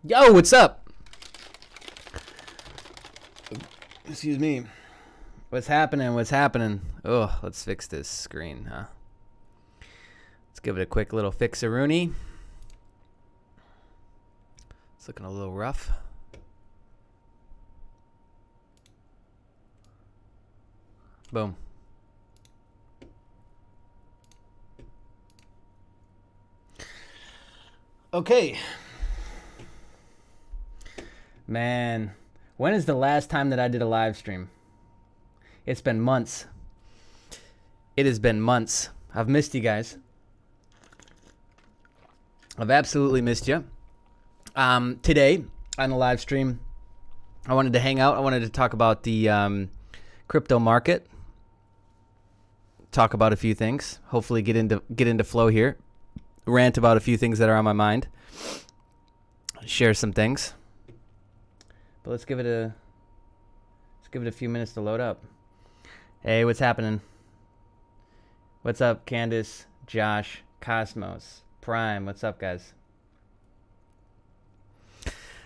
Yo, what's up? Excuse me. What's happening? What's happening? Oh, let's fix this screen, huh? Let's give it a quick little fix-a-rooney. It's looking a little rough. Boom. Okay. Man, when is the last time that I did a live stream? It's been months. It has been months. I've missed you guys. I've absolutely missed you. Today on the live stream, I wanted to hang out. I wanted to talk about the crypto market. Talk about a few things. Hopefully get into flow here. Rant about a few things that are on my mind. Share some things. But let's give it a few minutes to load up. Hey, what's happening? What's up, Candace, Josh, Cosmos, Prime? What's up, guys?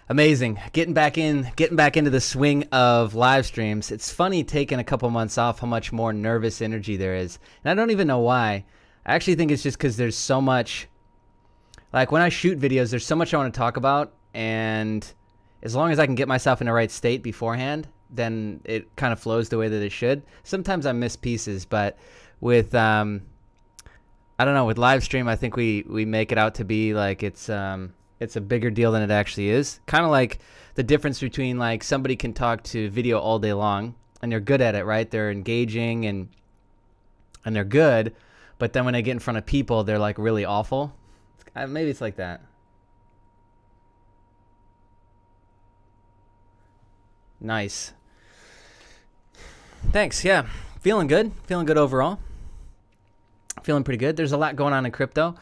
Amazing. Getting back into the swing of live streams. It's funny taking a couple months off how much more nervous energy there is. And I don't even know why. I actually think it's just because there's so much. Like when I shoot videos, there's so much I want to talk about, and as long as I can get myself in the right state beforehand, then it kind of flows the way that it should. Sometimes I miss pieces, but with I don't know, with live stream, I think we make it out to be like it's a bigger deal than it actually is. Kind of like the difference between like somebody can talk to video all day long and they're good at it, right? They're engaging and they're good, but then when they get in front of people, they're like really awful. Maybe it's like that. Nice. Thanks. Yeah. Feeling good. Feeling good overall. Feeling pretty good. There's a lot going on in crypto.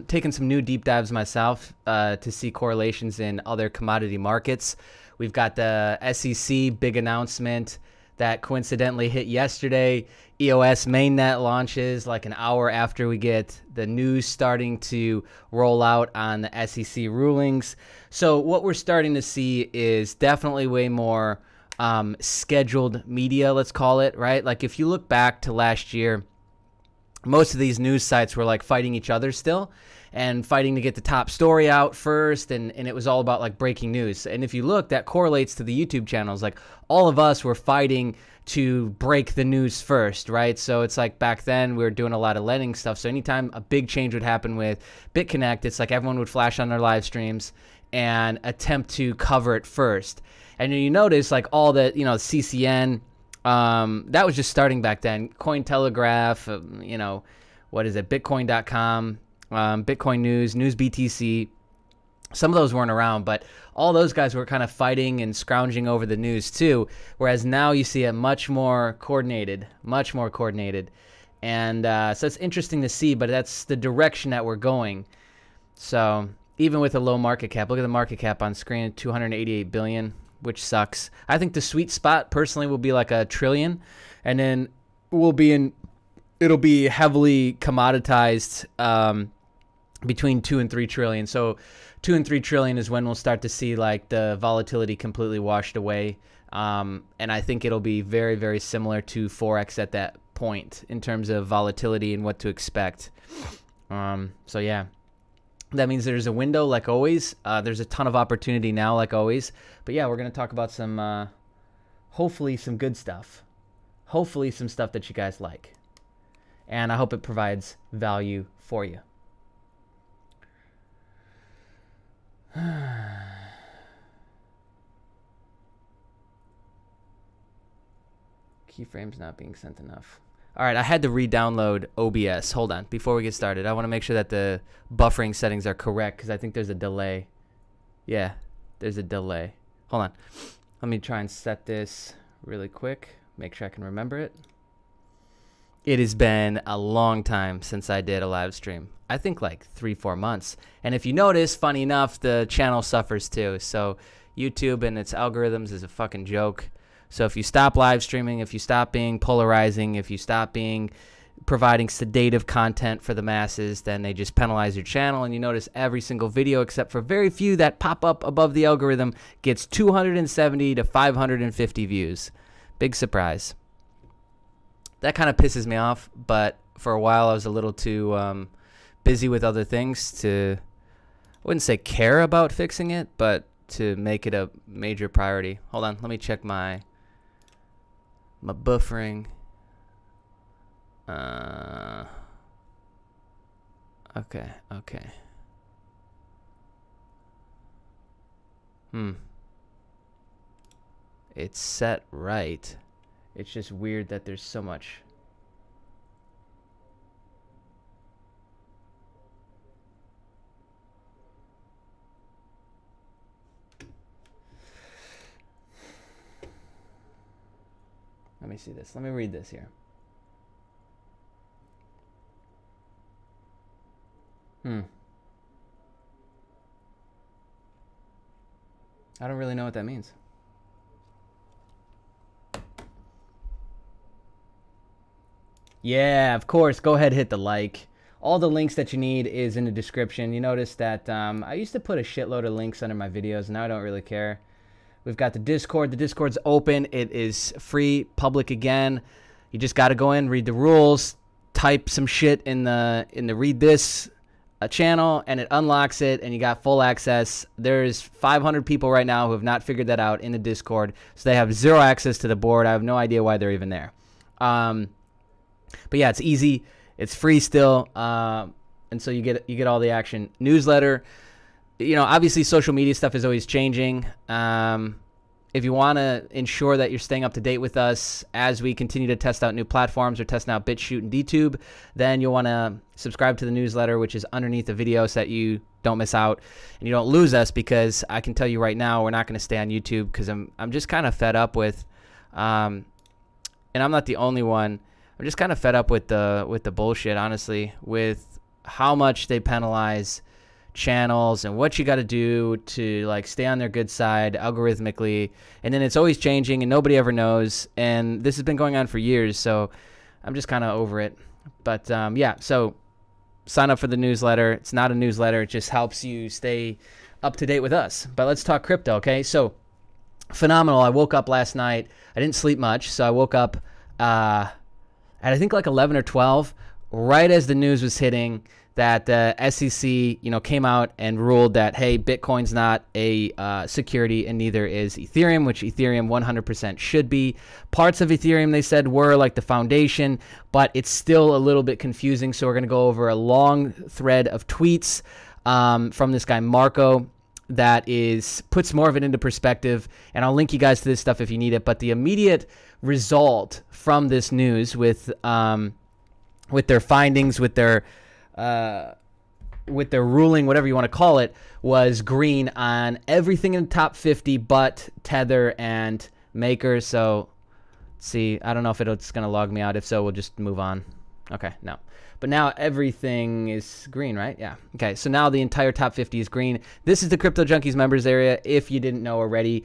Taking some new deep dives myself to see correlations in other commodity markets. We've got the SEC big announcement that coincidentally hit yesterday. EOS mainnet launches like an hour after we get the news starting to roll out on the SEC rulings. So what we're starting to see is definitely way more scheduled media, let's call it, right? Like if you look back to last year, most of these news sites were like fighting each other still and fighting to get the top story out first, and it was all about like breaking news. And if you look, that correlates to the YouTube channels. Like all of us were fighting to break the news first, right? So it's like back then we were doing a lot of lending stuff. So anytime a big change would happen with BitConnect, it's like everyone would flash on their live streams and attempt to cover it first. And then you notice like all the, CCN, that was just starting back then. Cointelegraph, what is it? Bitcoin.com, Bitcoin News, News BTC. Some of those weren't around, but all those guys were kind of fighting and scrounging over the news too. Whereas now you see it much more coordinated. And so it's interesting to see, but that's the direction that we're going. So even with a low market cap, look at the market cap on screen, 288 billion, which sucks. I think the sweet spot personally will be like $1 trillion, and then it'll be heavily commoditized between 2 and 3 trillion. So 2 and 3 trillion is when we'll start to see like the volatility completely washed away. And I think it'll be very, very similar to Forex at that point in terms of volatility and what to expect. So yeah, that means there's a window like always. There's a ton of opportunity now like always. But yeah, we're going to talk about some, hopefully some good stuff. Hopefully some stuff that you guys like. And I hope it provides value for you. Keyframes not being sent enough. All right, I had to re-download OBS. Hold on. Before we get started, I want to make sure that the buffering settings are correct because I think there's a delay. Yeah, there's a delay. Hold on. Let me try and set this really quick. Make sure I can remember it. It has been a long time since I did a live stream. I think like 3-4 months. And if you notice, funny enough, the channel suffers too. So YouTube and its algorithms is a fucking joke. So if you stop live streaming, if you stop being polarizing, if you stop being providing sedative content for the masses, then they just penalize your channel, and you notice every single video except for very few that pop up above the algorithm gets 270 to 550 views. Big surprise. That kind of pisses me off, but for a while I was a little too busy with other things to, I wouldn't say care about fixing it, but to make it a major priority. Hold on, let me check my buffering. Okay. It's set right. It's just weird that there's so much. Let me see this. Let me read this here. I don't really know what that means. Yeah, of course. Go ahead, hit the like. All the links that you need is in the description. You notice that I used to put a shitload of links under my videos. Now I don't really care. We've got the Discord. The Discord's open. It is free, public again. You just got to go in, read the rules, type some shit in the read this channel, and it unlocks it, and you got full access. There's 500 people right now who have not figured that out in the Discord, so they have zero access to the board. I have no idea why they're even there. But yeah, it's easy. It's free still, and so you get all the action. Newsletter. You know, obviously social media stuff is always changing. If you want to ensure that you're staying up to date with us as we continue to test out new platforms or testing out BitChute and DTube, then you'll want to subscribe to the newsletter, which is underneath the video, so that you don't miss out and you don't lose us, because I can tell you right now we're not going to stay on YouTube, because I'm just kind of fed up with, and I'm not the only one. I'm just kind of fed up with the bullshit, honestly, with how much they penalize channels and what you got to do to like stay on their good side algorithmically, and then it's always changing and nobody ever knows, and this has been going on for years, so I'm just kind of over it. But yeah, so sign up for the newsletter. It's not a newsletter, it just helps you stay up to date with us. But let's talk crypto. Okay, so phenomenal. I woke up last night, I didn't sleep much, so I woke up at I think like 11 or 12, right as the news was hitting that the SEC, you know, came out and ruled that, hey, Bitcoin's not a security, and neither is Ethereum, which Ethereum 100% should be. Parts of Ethereum, they said, were like the foundation, but it's still a little bit confusing. So we're going to go over a long thread of tweets from this guy, Marco, that puts more of it into perspective, and I'll link you guys to this stuff if you need it. But the immediate result from this news with their findings, with their ruling, whatever you want to call it, was green on everything in the top 50 but Tether and Maker. So let's see, I don't know if it's going to log me out. If so, we'll just move on. Okay, no. But now everything is green, right? Yeah. Okay, so now the entire top 50 is green. This is the Crypto Junkies members area, if you didn't know already.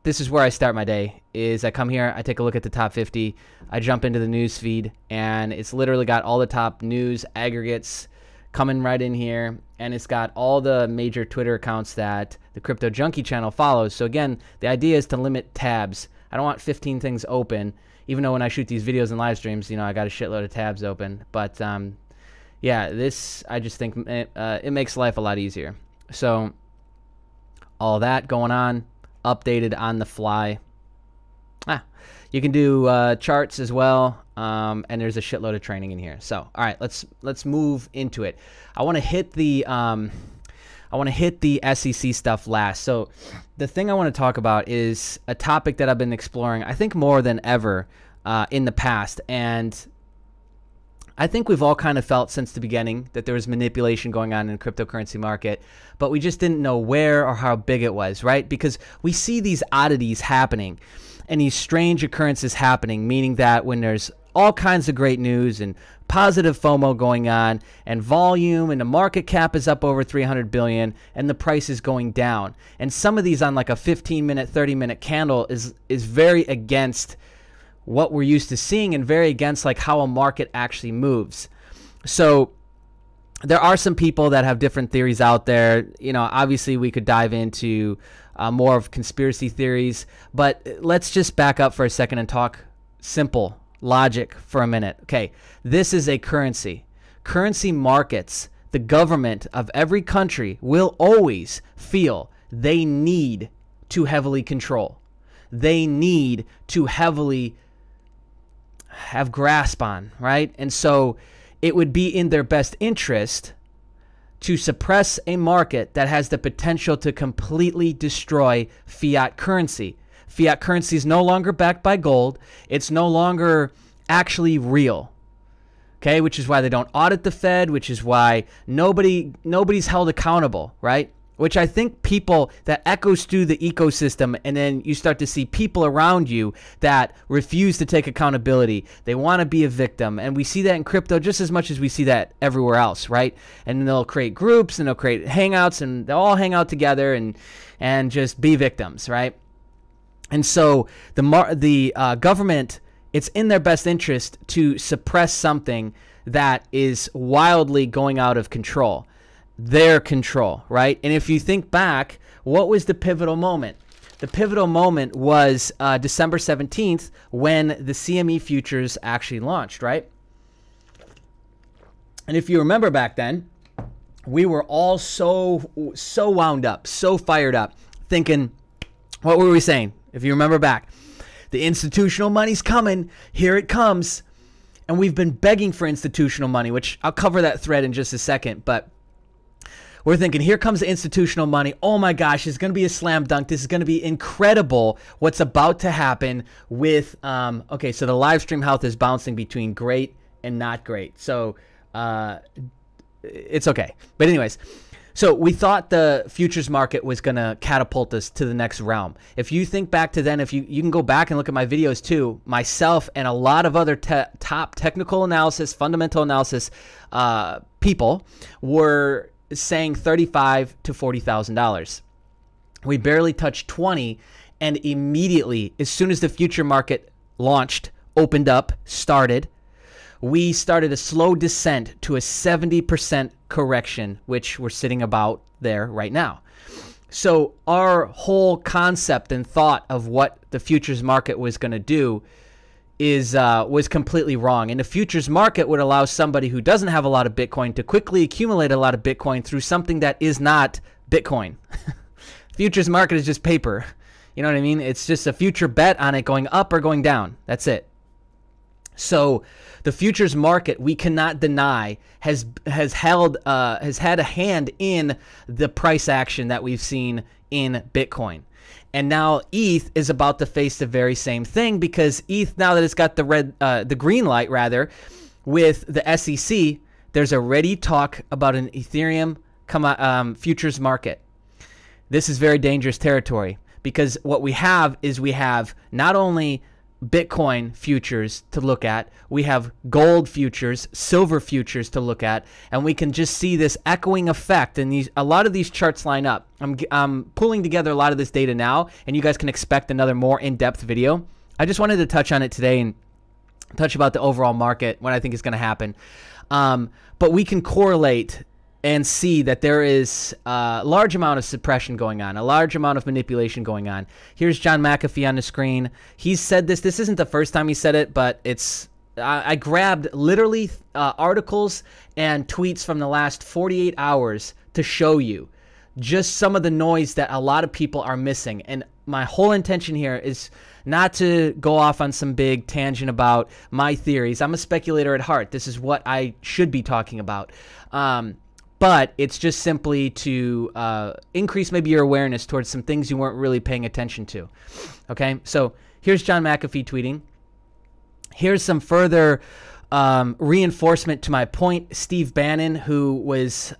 This is where I start my day. Is I come here, I take a look at the top 50, I jump into the news feed, and it's literally got all the top news aggregates coming right in here, and it's got all the major Twitter accounts that the Crypto Junkie channel follows. So again, the idea is to limit tabs. I don't want 15 things open, even though when I shoot these videos and live streams, you know, I got a shitload of tabs open. But yeah, this, I just think it makes life a lot easier. So all that going on, updated on the fly. You can do charts as well, and there's a shitload of training in here. So, all right, let's move into it. I want to hit the SEC stuff last. So, the thing I want to talk about is a topic that I've been exploring, I think, more than ever in the past, and I think we've all kind of felt since the beginning that there was manipulation going on in the cryptocurrency market, but we just didn't know where or how big it was, right? Because we see these oddities happening and these strange occurrences happening, meaning that when there's all kinds of great news and positive FOMO going on and volume and the market cap is up over 300 billion and the price is going down. And some of these on like a 15-minute, 30-minute candle is very against what we're used to seeing and very against like how a market actually moves. So there are some people that have different theories out there. You know, obviously we could dive into more of conspiracy theories, but let's just back up for a second and talk simple logic for a minute. Okay, this is a currency. Currency markets, the government of every country will always feel they need to heavily control. They need to heavily have grasp on, right? And so it would be in their best interest to suppress a market that has the potential to completely destroy fiat currency. Fiat currency is no longer backed by gold. It's no longer actually real. Okay, which is why they don't audit the Fed, which is why nobody's held accountable, right? Which I think people, that echoes through the ecosystem, and then you start to see people around you that refuse to take accountability. They want to be a victim, and we see that in crypto just as much as we see that everywhere else, right? And they'll create groups, and they'll create hangouts, and they'll all hang out together and just be victims, right? And so the government, it's in their best interest to suppress something that is wildly going out of control. Their control, right? And if you think back, what was the pivotal moment? The pivotal moment was December 17th when the CME futures actually launched, right? And if you remember back then, we were all so wound up, so fired up, thinking, what were we saying? If you remember back, the institutional money's coming, here it comes. And we've been begging for institutional money, which I'll cover that thread in just a second, but we're thinking, here comes the institutional money. Oh my gosh, it's going to be a slam dunk. This is going to be incredible what's about to happen with, okay, so the live stream health is bouncing between great and not great. So it's okay. But anyways, so we thought the futures market was going to catapult us to the next realm. If you think back to then, if you can go back and look at my videos too, myself and a lot of other top technical analysis, fundamental analysis people were saying $35,000 to $40,000. We barely touched 20, and immediately, as soon as the future market launched, opened up, started, we started a slow descent to a 70% correction, which we're sitting about there right now. So our whole concept and thought of what the futures market was going to do was completely wrong. And the futures market would allow somebody who doesn't have a lot of Bitcoin to quickly accumulate a lot of Bitcoin through something that is not Bitcoin. Futures market is just paper. You know what I mean? It's just a future bet on it going up or going down. That's it. So the futures market, we cannot deny, has had a hand in the price action that we've seen in Bitcoin. And now ETH is about to face the very same thing, because ETH, now that it's got the green light rather, with the SEC, there's already talk about an Ethereum futures market. This is very dangerous territory, because what we have is we have not only Bitcoin futures to look at, we have gold futures, silver futures to look at, and we can just see this echoing effect, and a lot of these charts line up. I'm pulling together a lot of this data now, and you guys can expect another more in-depth video. I just wanted to touch on it today and touch about the overall market, what I think is going to happen. But we can correlate and see that there is a large amount of suppression going on, a large amount of manipulation going on. Here's John McAfee on the screen. He's said this. This isn't the first time he said it, but I grabbed literally articles and tweets from the last 48 hours to show you just some of the noise that a lot of people are missing. And my whole intention here is not to go off on some big tangent about my theories. I'm a speculator at heart. This is what I should be talking about. But it's just simply to increase maybe your awareness towards some things you weren't really paying attention to. Okay, so here's John McAfee tweeting. Here's some further reinforcement to my point. Steve Bannon, who was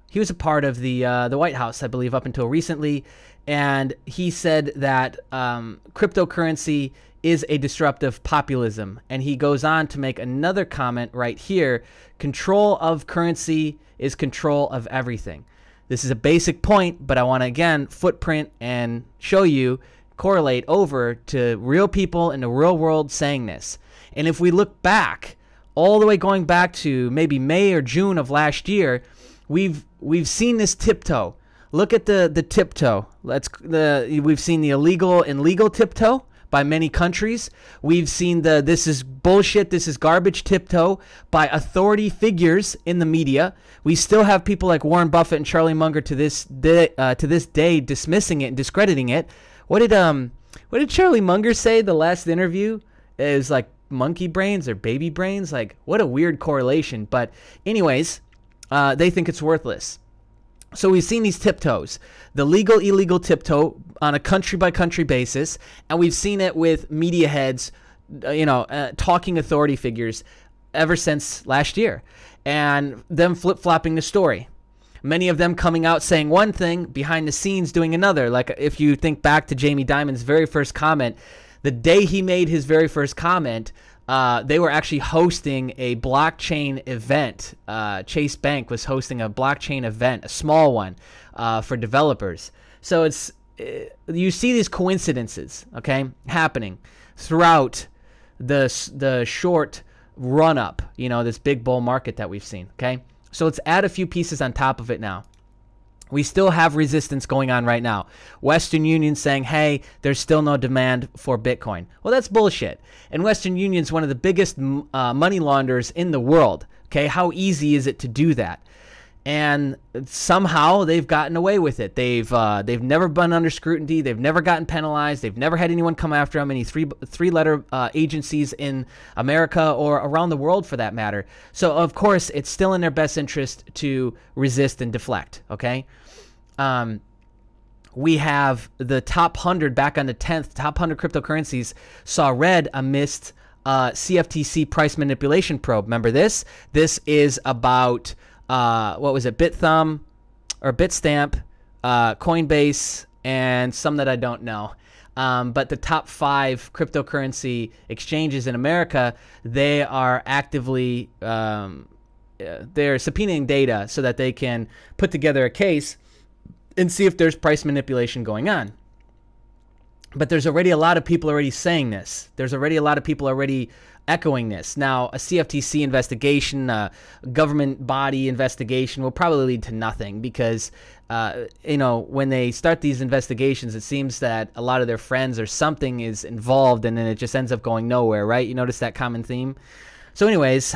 he was a part of the White House, I believe, up until recently, and he said that cryptocurrency is a disruptive populism. And he goes on to make another comment right here: control of currency is control of everything. This is a basic point, but I want to again footprint and show you correlate over to real people in the real world saying this. And if we look back, all the way going back to maybe May or June of last year, we've seen this tiptoe. Look at the tiptoe. We've seen the illegal and legal tiptoe by many countries. We've seen the this is bullshit, this is garbage tiptoe by authority figures in the media. We still have people like Warren Buffett and Charlie Munger to this day dismissing it and discrediting it. What did Charlie Munger say the last interview? It was like monkey brains or baby brains. Like, what a weird correlation. But anyways, they think it's worthless. So we've seen these tiptoes, the legal, illegal tiptoe on a country-by-country basis, and we've seen it with media heads, talking authority figures ever since last year, and them flip-flopping the story. Many of them coming out saying one thing, behind the scenes doing another. Like if you think back to Jamie Dimon's very first comment, the day he made his very first comment, they were actually hosting a blockchain event. Chase Bank was hosting a blockchain event, a small one, for developers. So you see these coincidences, okay, happening throughout the short run up, this big bull market that we've seen, okay? So let's add a few pieces on top of it now. We still have resistance going on right now. Western Union saying, hey, there's still no demand for Bitcoin. Well, that's bullshit. And Western Union is one of the biggest money launderers in the world. Okay, how easy is it to do that? And somehow they've gotten away with it. They've never been under scrutiny. They've never gotten penalized. They've never had anyone come after them, any three-letter agencies in America or around the world for that matter. So, of course, it's still in their best interest to resist and deflect, okay? We have the top 100 back on the 10th, top 100 cryptocurrencies saw red amidst CFTC price manipulation probe. Remember this? This is about... what was it? Bitstamp, Coinbase, and some that I don't know. But the top 5 cryptocurrency exchanges in America, they are actively they're subpoenaing data so that they can put together a case and see if there's price manipulation going on. But there's already a lot of people already saying this. There's already a lot of people already echoing this. Now, a CFTC investigation, a government body investigation will probably lead to nothing because, when they start these investigations, it seems that a lot of their friends or something is involved and then it just ends up going nowhere, right? You notice that common theme? So anyways,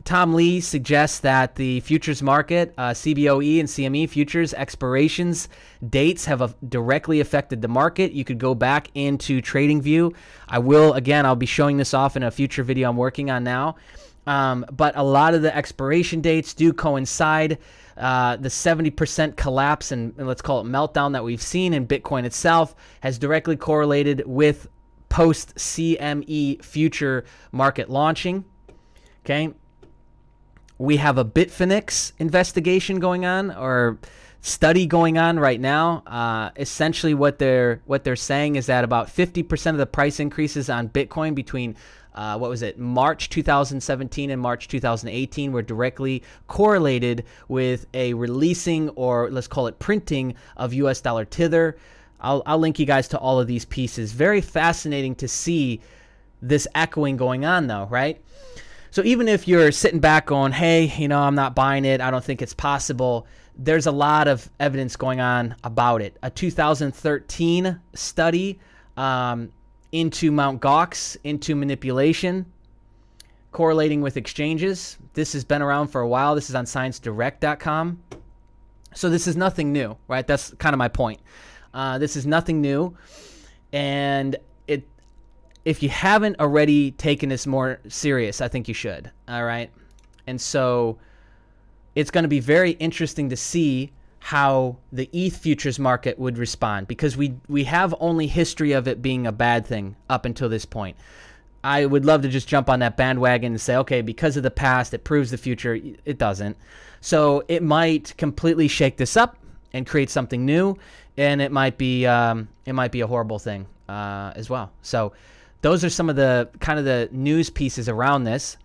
Tom Lee suggests that the futures market, CBOE and CME futures expirations dates have directly affected the market. You could go back into TradingView. I'll be showing this off in a future video I'm working on now. But a lot of the expiration dates do coincide. The 70% collapse and let's call it meltdown that we've seen in Bitcoin itself has directly correlated with post-CME future market launching. Okay. We have a Bitfinex investigation going on or study going on right now. Essentially what they're saying is that about 50% of the price increases on Bitcoin between March 2017 and March 2018 were directly correlated with a releasing or let's call it printing of US dollar Tether. I'll link you guys to all of these pieces. Very fascinating to see this echoing going on though, right? So even if you're sitting back going, hey, I'm not buying it, I don't think it's possible, there's a lot of evidence going on about it. A 2013 study into Mt. Gox, into manipulation, correlating with exchanges. This has been around for a while. This is on ScienceDirect.com. So this is nothing new, right? That's kind of my point. This is nothing new. And if you haven't already taken this more serious, I think you should. All right. And so it's going to be very interesting to see how the ETH futures market would respond because we have only history of it being a bad thing up until this point. I would love to just jump on that bandwagon and say, okay, because of the past, it proves the future. It doesn't. So it might completely shake this up and create something new, and it might be a horrible thing as well. So those are some of the kind of the news pieces around this.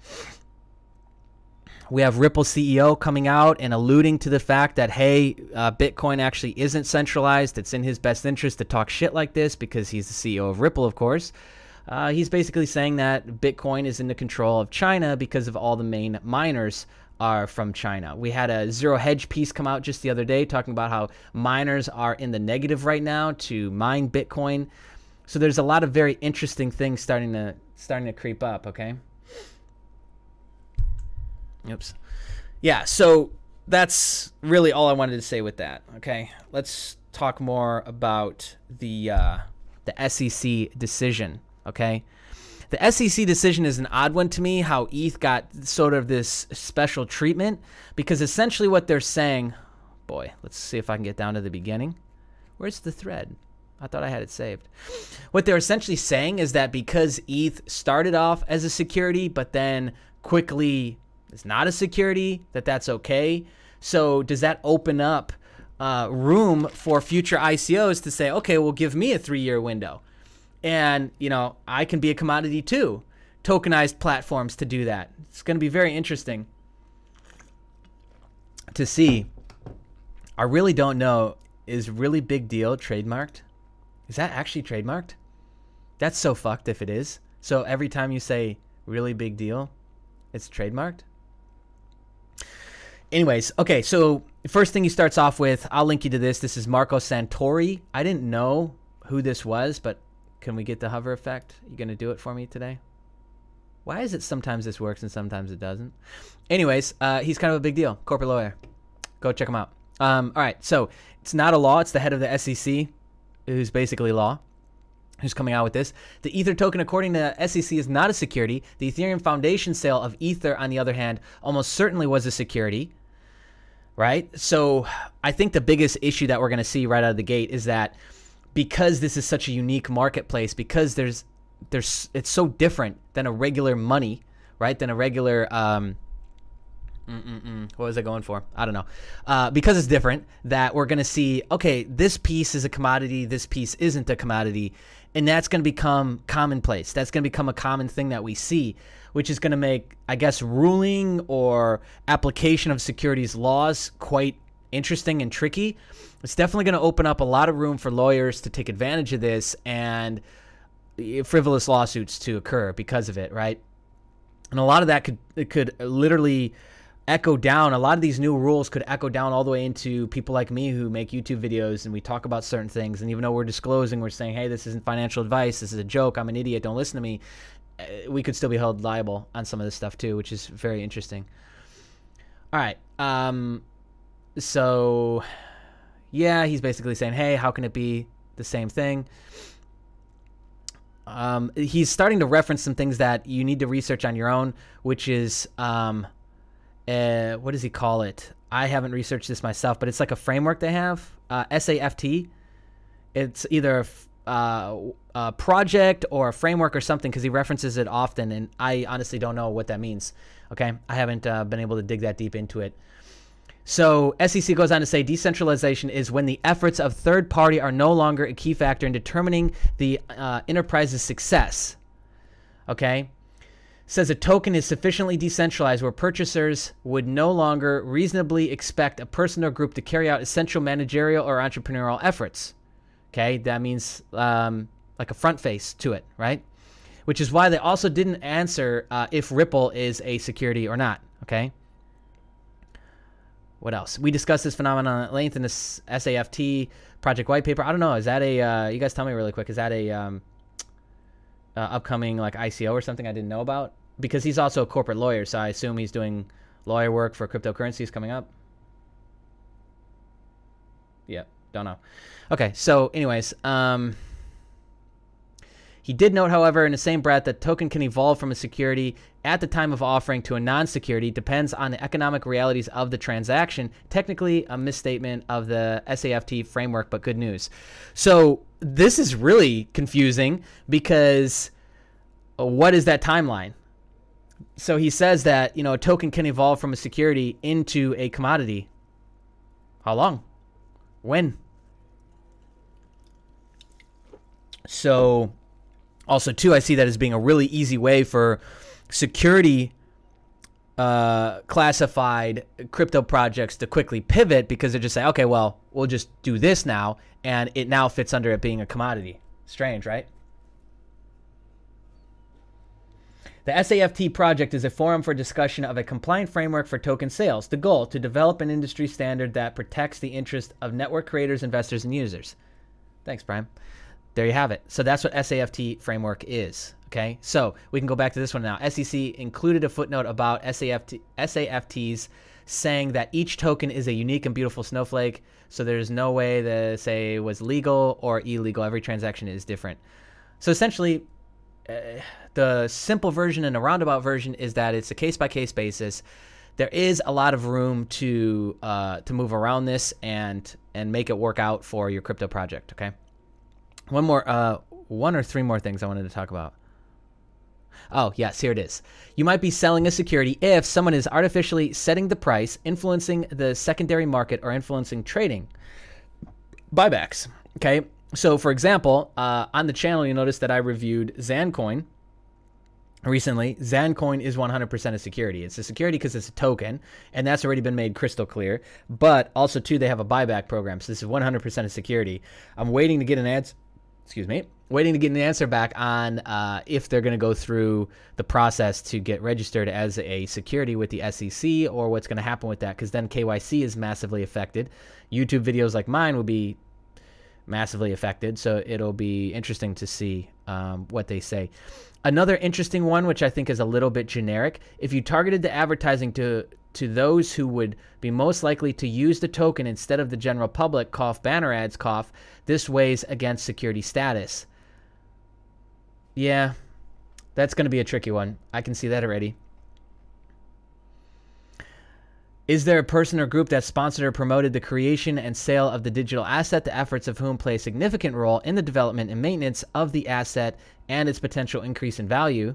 We have Ripple CEO coming out and alluding to the fact that, hey, Bitcoin actually isn't centralized. It's in his best interest to talk shit like this because he's the CEO of Ripple, of course. He's basically saying that Bitcoin is in the control of China because of all the main miners are from China. We had a Zero Hedge piece come out just the other day talking about how miners are in the negative right now to mine Bitcoin. So there's a lot of very interesting things starting to creep up, okay? Oops. Yeah, so that's really all I wanted to say with that, okay? Let's talk more about the SEC decision, okay? The SEC decision is an odd one to me, how ETH got sort of this special treatment, because essentially what they're saying, boy, let's see if I can get down to the beginning. Where's the thread? I thought I had it saved. What they're essentially saying is that because ETH started off as a security, but then quickly is not a security, that's okay. So does that open up room for future ICOs to say, okay, well, give me a 3-year window. And, you know, I can be a commodity too. Tokenized platforms to do that. It's going to be very interesting to see. I really don't know. Is really big deal trademarked? Is that actually trademarked? That's so fucked if it is. So every time you say really big deal, it's trademarked? Anyways, okay, so first thing he starts off with, I'll link you to this. This is Marco Santori. I didn't know who this was, but can we get the hover effect? You going to do it for me today? Why is it sometimes this works and sometimes it doesn't? Anyways, he's kind of a big deal. Corporate lawyer. Go check him out. All right, so it's not a law. It's the head of the SEC, who's basically law, who's coming out with this. The Ether token, according to SEC, is not a security. The Ethereum Foundation sale of Ether, on the other hand, almost certainly was a security, right? So I think the biggest issue that we're going to see right out of the gate is that because this is such a unique marketplace, because it's so different than a regular money, right? Than a regular what was I going for? I don't know. Because it's different, that we're going to see, okay, this piece is a commodity, this piece isn't a commodity, and that's going to become commonplace. That's going to become a common thing that we see, which is going to make, I guess, ruling or application of securities laws quite interesting and tricky. It's definitely going to open up a lot of room for lawyers to take advantage of this and frivolous lawsuits to occur because of it, right? And a lot of that could literally echo down. A lot of these new rules could echo down all the way into people like me who make YouTube videos and we talk about certain things. And even though we're disclosing, we're saying, hey, this isn't financial advice. This is a joke. I'm an idiot. Don't listen to me. We could still be held liable on some of this stuff too, which is very interesting. All right. So yeah, he's basically saying, hey, how can it be the same thing? He's starting to reference some things that you need to research on your own, which is, what does he call it? I haven't researched this myself, but it's like a framework they have, SAFT. It's either a project or a framework or something, because he references it often, and I honestly don't know what that means. Okay, I haven't been able to dig that deep into it. So SEC goes on to say decentralization is when the efforts of third party are no longer a key factor in determining the enterprise's success. Okay. Says a token is sufficiently decentralized where purchasers would no longer reasonably expect a person or group to carry out essential managerial or entrepreneurial efforts. Okay, that means like a front face to it, right? Which is why they also didn't answer if Ripple is a security or not, okay? What else? We discussed this phenomenon at length in this SAFT project white paper. I don't know, is that a, you guys tell me really quick, is that a upcoming like ICO or something I didn't know about? Because he's also a corporate lawyer, so I assume he's doing lawyer work for cryptocurrencies coming up. Yeah, don't know. Okay, so anyways, he did note, however, in the same breath that token can evolve from a security at the time of offering to a non-security, depends on the economic realities of the transaction. Technically a misstatement of the SAFT framework, but good news. So this is really confusing because what is that timeline? So he says that, you know, a token can evolve from a security into a commodity. How long? When? So also too, I see that as being a really easy way for security classified crypto projects to quickly pivot because they're just saying, okay, well, we'll just do this now, and it now fits under it being a commodity. Strange, right? The SAFT project is a forum for discussion of a compliant framework for token sales. The goal, to develop an industry standard that protects the interest of network creators, investors, and users. Thanks, Brian. There you have it. So that's what SAFT framework is. Okay, so we can go back to this one now. SEC included a footnote about SAFTs saying that each token is a unique and beautiful snowflake, so there's no way to say it was legal or illegal. Every transaction is different. So essentially, the simple version and a roundabout version is that it's a case-by-case basis. There is a lot of room to move around this and make it work out for your crypto project. Okay, one or three more things I wanted to talk about. Oh, yes, here it is. You might be selling a security if someone is artificially setting the price, influencing the secondary market, or influencing trading buybacks. Okay, so for example, on the channel, you notice that I reviewed Zancoin recently. Zancoin is 100% a security. It's a security because it's a token, and that's already been made crystal clear. But also, too, they have a buyback program, so this is 100% a security. I'm waiting to get an answer. Waiting to get an answer back on if they're going to go through the process to get registered as a security with the SEC, or what's going to happen with that, because then KYC is massively affected. YouTube videos like mine will be massively affected, so it'll be interesting to see what they say. Another interesting one, which I think is a little bit generic, if you targeted the advertising to those who would be most likely to use the token instead of the general public, cough banner ads, cough, this weighs against security status. Yeah, that's going to be a tricky one. I can see that already. Is there a person or group that sponsored or promoted the creation and sale of the digital asset, the efforts of whom play a significant role in the development and maintenance of the asset and its potential increase in value?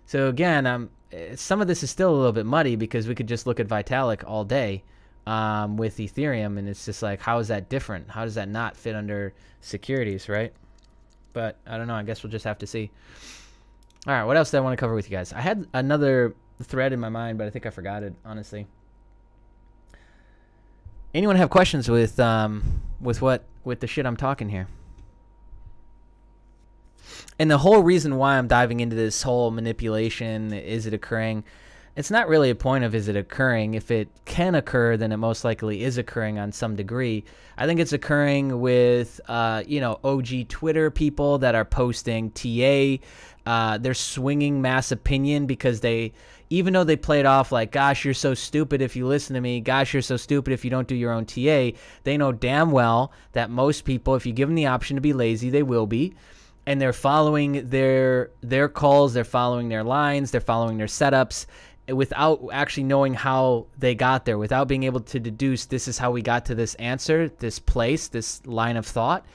So again, some of this is still a little bit muddy because we could just look at Vitalik all day with Ethereum, and it's just like, how is that different? How does that not fit under securities, right? But I don't know. I guess we'll just have to see. All right, what else did I want to cover with you guys? I had another thread in my mind, but I think I forgot it, honestly. Anyone have questions with the shit I'm talking here? And the whole reason why I'm diving into this whole manipulation, is it occurring? It's not really a point of is it occurring. If it can occur, then it most likely is occurring on some degree. I think it's occurring with, OG Twitter people that are posting TA. They're swinging mass opinion because even though they play it off like, gosh, you're so stupid if you listen to me, gosh, you're so stupid if you don't do your own TA, they know damn well that most people, if you give them the option to be lazy, they will be. And they're following their calls, they're following their lines, they're following their setups without actually knowing how they got there, without being able to deduce this is how we got to this answer, this place, this line of thought.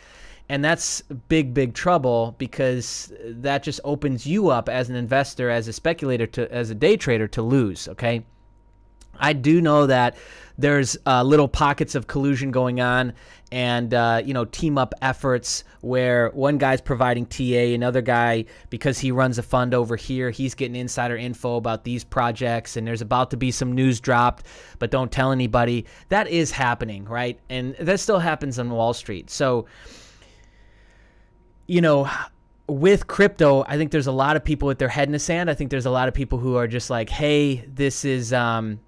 And that's big, big trouble, because that just opens you up as an investor, as a speculator, as a day trader, to lose, okay? I do know that there's little pockets of collusion going on, and team up efforts where one guy's providing TA, another guy, because he runs a fund over here, he's getting insider info about these projects, and there's about to be some news dropped, but don't tell anybody. That is happening, right? And that still happens on Wall Street. So, with crypto, I think there's a lot of people with their head in the sand. I think there's a lot of people who are just like, hey, this is going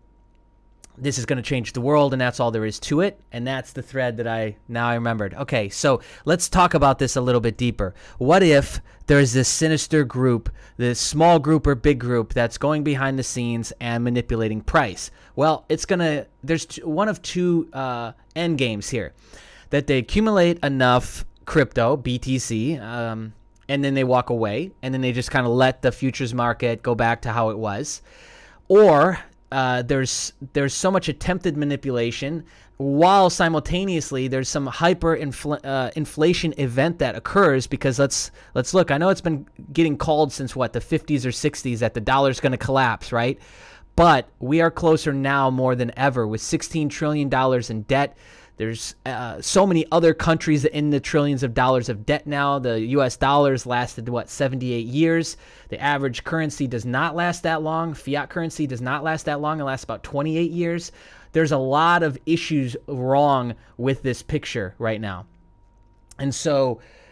to change the world, and that's all there is to it. And that's the thread that I remembered. Okay, so let's talk about this a little bit deeper. What if there's this sinister group, this small group or big group, that's going behind the scenes and manipulating price? Well, there's one of two end games here. That they accumulate enough crypto, BTC, and then they walk away, and then they just kind of let the futures market go back to how it was. Or there's so much attempted manipulation, while simultaneously there's some inflation event that occurs, because let's look. I know it's been getting called since the 50s or 60s that the dollar's going to collapse, right? But we are closer now more than ever with $16 trillion in debt. There's so many other countries in the trillions of dollars of debt now. The U.S. dollars lasted, 78 years. The average currency does not last that long. Fiat currency does not last that long. It lasts about 28 years. There's a lot of issues wrong with this picture right now. And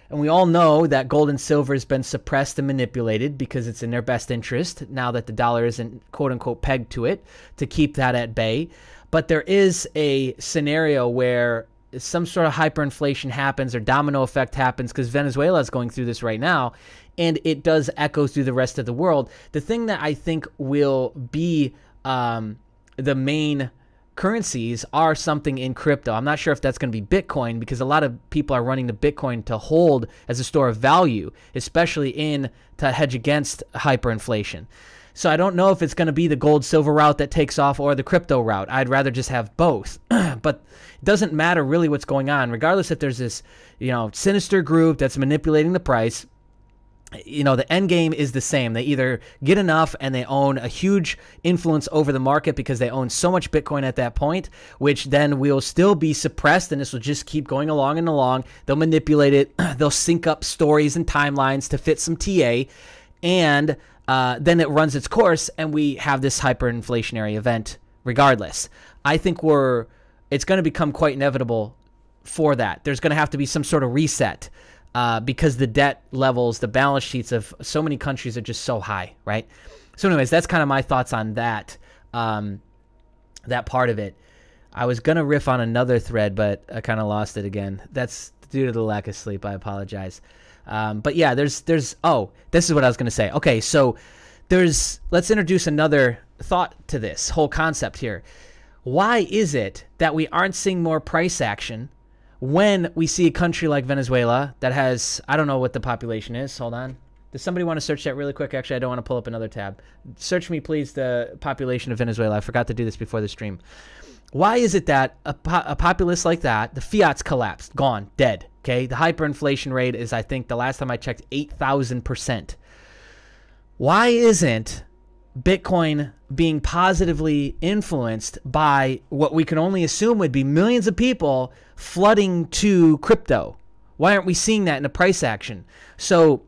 we all know that gold and silver has been suppressed and manipulated because it's in their best interest now that the dollar isn't quote-unquote pegged to it to keep that at bay. But there is a scenario where some sort of hyperinflation happens or domino effect happens, because Venezuela is going through this right now, and it does echo through the rest of the world. The thing that I think will be the main currencies are something in crypto. I'm not sure if that's going to be Bitcoin, because a lot of people are running to Bitcoin to hold as a store of value, especially to hedge against hyperinflation. So I don't know if it's going to be the gold silver route that takes off or the crypto route. I'd rather just have both. But it doesn't matter really what's going on, regardless if there's this, sinister group that's manipulating the price. The end game is the same. They either get enough and they own a huge influence over the market because they own so much Bitcoin at that point, which then will still be suppressed, and this will just keep going along and along. They'll manipulate it. They'll sync up stories and timelines to fit some TA, and then it runs its course, and we have this hyperinflationary event regardless. I think it's going to become quite inevitable for that. There's going to have to be some sort of reset. Because the debt levels, the balance sheets of so many countries are just so high, right? So anyways, that's kind of my thoughts on that, that part of it. I was going to riff on another thread, but I kind of lost it again. That's due to the lack of sleep. I apologize. But yeah, this is what I was going to say. Okay, so let's introduce another thought to this whole concept here. Why is it that we aren't seeing more price action when we see a country like Venezuela that has, I don't know what the population is. Hold on. Does somebody want to search that really quick? Actually, I don't want to pull up another tab. Search me, please, the population of Venezuela. I forgot to do this before the stream. Why is it that a populace like that, the fiat's collapsed, gone, dead, okay? The hyperinflation rate is, I think, the last time I checked, 8,000%. Why isn't Bitcoin being positively influenced by what we can only assume would be millions of people flooding to crypto? Why aren't we seeing that in the price action? So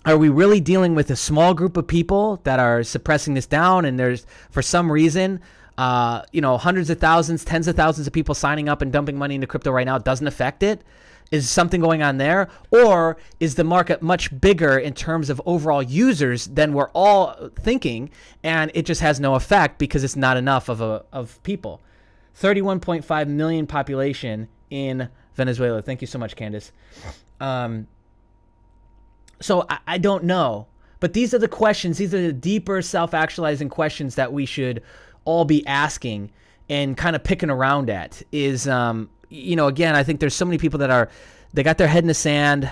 are we really dealing with a small group of people that are suppressing this down, and there's, for some reason, hundreds of thousands, tens of thousands of people signing up and dumping money into crypto right now doesn't affect it? Is something going on there? Or is the market much bigger in terms of overall users than we're all thinking, and it just has no effect because it's not enough of people? 31.5 million population in Venezuela. Thank you so much, Candace. So I don't know. But these are the questions. These are the deeper self-actualizing questions that we should all be asking and kind of picking around at. Again, I think there's so many people they got their head in the sand.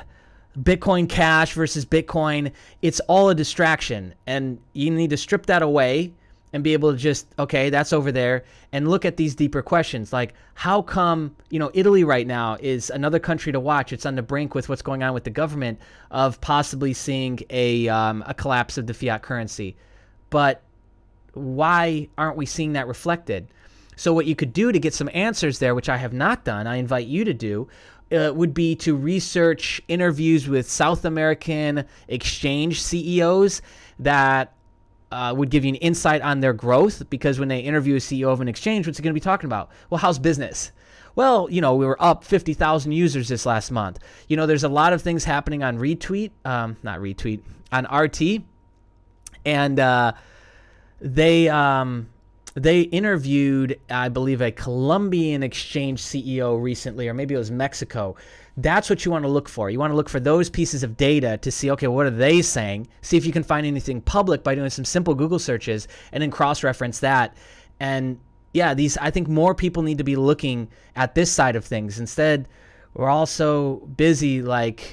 Bitcoin Cash versus Bitcoin. It's all a distraction. And you need to strip that away and be able to just, okay, that's over there, and look at these deeper questions. Like, how come, Italy right now is another country to watch. It's on the brink with what's going on with the government of possibly seeing a collapse of the fiat currency. But why aren't we seeing that reflected? So what you could do to get some answers there, which I have not done, I invite you to do, would be to research interviews with South American exchange CEOs that would give you an insight on their growth, because when they interview a CEO of an exchange, what's he going to be talking about? Well, how's business? Well, we were up 50,000 users this last month. There's a lot of things happening on on RT, and they interviewed, I believe, a Colombian exchange CEO recently, or maybe it was Mexico. That's what you want to look for. You want to look for those pieces of data to see, okay, what are they saying? See if you can find anything public by doing some simple Google searches, and then cross-reference that. And yeah, I think more people need to be looking at this side of things. Instead, we're all so busy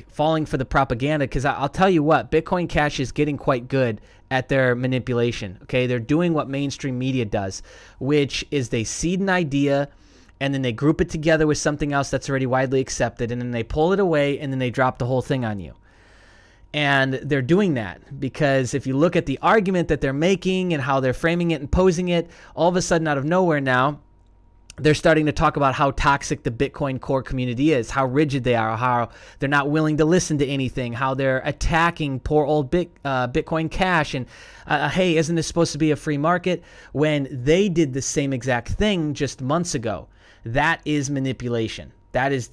falling for the propaganda, because I'll tell you what, Bitcoin Cash is getting quite good at their manipulation. Okay, they're doing what mainstream media does, which is they seed an idea and then they group it together with something else that's already widely accepted, and then they pull it away and then they drop the whole thing on you. And they're doing that because if you look at the argument that they're making and how they're framing it and posing it, all of a sudden out of nowhere now, They're starting to talk about how toxic the Bitcoin core community is, how rigid they are, how they're not willing to listen to anything, how they're attacking poor old Bitcoin Cash. And hey, isn't this supposed to be a free market? When they did the same exact thing just months ago. That is manipulation. That is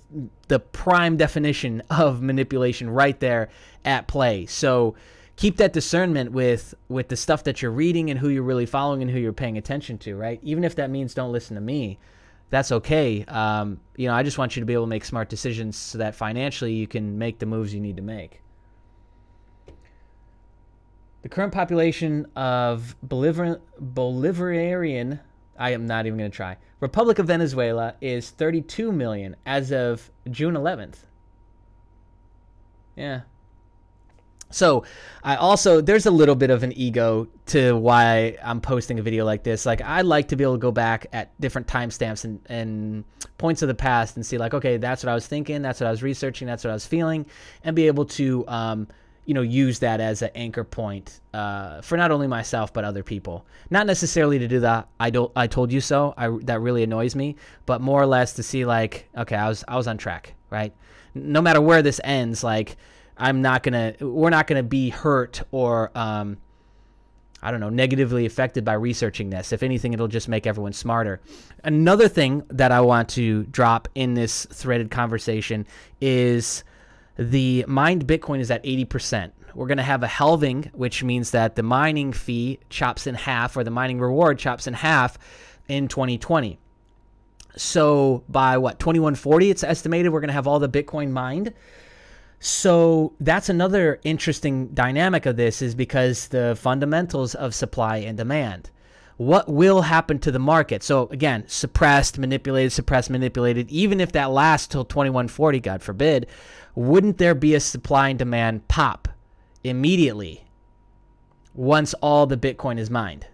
the prime definition of manipulation right there at play. So keep that discernment with the stuff that you're reading and who you're really following and who you're paying attention to, right? Even if that means don't listen to me, that's okay. I just want you to be able to make smart decisions so that financially you can make the moves you need to make. The current population of Bolivarian, I am not even going to try, Republic of Venezuela is 32 million as of June 11th. Yeah. So there's a little bit of an ego to why I'm posting a video like this. Like, I like to be able to go back at different timestamps and points of the past and see, like, okay, that's what I was thinking, that's what I was researching, that's what I was feeling, and be able to, use that as an anchor point for not only myself but other people. Not necessarily to do that I told you so. That really annoys me, but more or less to see, like, okay, I was on track, right? No matter where this ends, like, we're not gonna be hurt or negatively affected by researching this. If anything, it'll just make everyone smarter. Another thing that I want to drop in this threaded conversation is the mined Bitcoin is at 80%. We're going to have a halving, which means that the mining fee chops in half, or the mining reward chops in half in 2020. So by 2140, it's estimated we're going to have all the Bitcoin mined. So that's another interesting dynamic of this, is because the fundamentals of supply and demand. What will happen to the market? So again, suppressed, manipulated. Even if that lasts till 2140, God forbid, wouldn't there be a supply and demand pop immediately once all the Bitcoin is mined?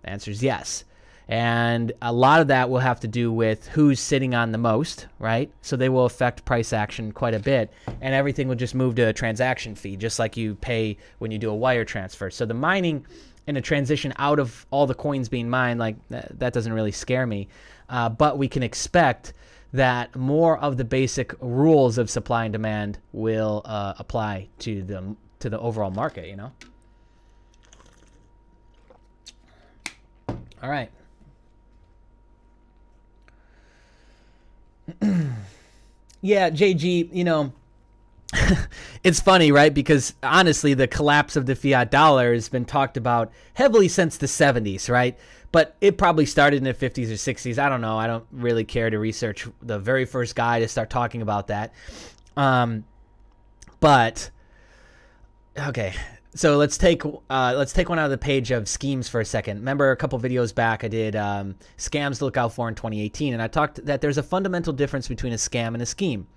The answer is yes. And a lot of that will have to do with who's sitting on the most, right? So they will affect price action quite a bit, and everything will just move to a transaction fee, just like you pay when you do a wire transfer. So the mining and a transition out of all the coins being mined, like that doesn't really scare me. But we can expect that more of the basic rules of supply and demand will apply to the overall market, you know? All right. Yeah, JG, it's funny, right? Because honestly, the collapse of the fiat dollar has been talked about heavily since the 70s, right? But it probably started in the 50s or 60s. I don't know. I don't really care to research the very first guy to start talking about that. But okay. So let's take one out of the page of schemes for a second. Remember a couple videos back I did scams to look out for in 2018, and I talked that there's a fundamental difference between a scam and a scheme.